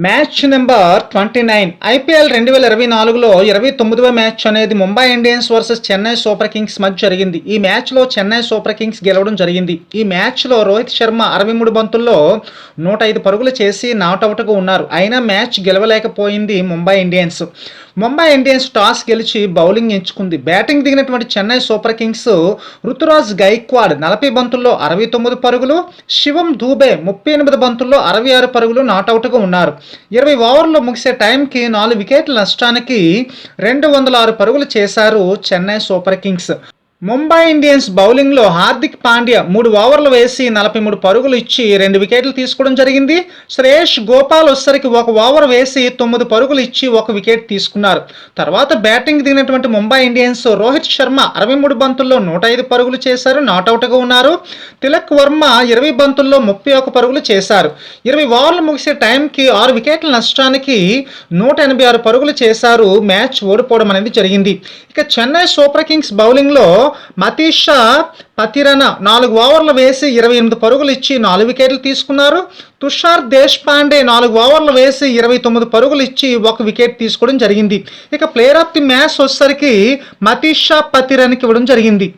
Match number 29 IPL 2024లో 29వ match అనేది Mumbai Indians versus Chennai Super Kings మధ్య జరిగింది. ఈ మ్యాచ్లో చెన్నై సూపర్ కింగ్స్ గెలవడం జరిగింది. ఈ మ్యాచ్లో రోహిత్ శర్మ 63 బంతుల్లో 105 పరుగులు చేసి నాట్అవుట్గా ఉన్నారు. అయినా మ్యాచ్ గెలవలేకపోయింది Mumbai Indians. Mumbai Indians toss గెలిచి బౌలింగ్ ఎంచుకుంది. బ్యాటింగ్ దిగినటువంటి చెన్నై సూపర్ కింగ్స్ రుతురాజ్ గైక్వాడ్ 40 బంతుల్లో 69 పరుగులు, శివం దూబే 38 బంతుల్లో 66 పరుగులు నాట్అవుట్గా ఉన్నారు. 20 ఓవర్లు ముగిసే టైంకి 4 వికెట్ల నష్టానికి 206 పరుగులు చేశారు Chennai Super Kings. Mumbai Indians బౌలింగ్లో హార్దిక్ పాండ్యా 3 ఓవర్లు వేసి 43 పరుగులు ఇచ్చి 2 వికెట్లు తీసుకోవడం జరిగింది. శ్రేయస్ గోపాల్ వచ్చరికి 1 ఓవర్ వేసి 9 పరుగులు ఇచ్చి 1 వికెట్ తీసుకున్నారు. తర్వాత బ్యాటింగ్ దిగినటువంటి ముంబై ఇండియన్స్ రోహిత్ శర్మ 63 బంతుల్లో 105 పరుగులు చేశారు, నాట్అవుట్గా ఉన్నారు. తిలక్ వర్మ 20 బంతుల్లో 31 పరుగులు చేశారు. 20 ఓవర్లు ముగిసే టైంకి 6 వికెట్ల నష్టానికి 186 పరుగులు చేశారు. మ్యాచ్ ఓడిపోవడం అనేది జరిగింది. ఇక చెన్నై సూపర్ కింగ్స్ బౌలింగ్లో మతీషా పతిరన 4 ఓవర్లు వేసి 28 పరుగులు ఇచ్చి 4 వికెట్లు తీసుకున్నారు. తుషార్ దేశ్పాండే 4 ఓవర్లు వేసి 29 పరుగులు ఇచ్చి 1 వికెట్ తీసుకోవడం జరిగింది. ఇక ప్లేయర్ ఆఫ్ ది మ్యాచ్ వచ్చేసరికి మతీషా పతిరన్కి ఇవ్వడం జరిగింది.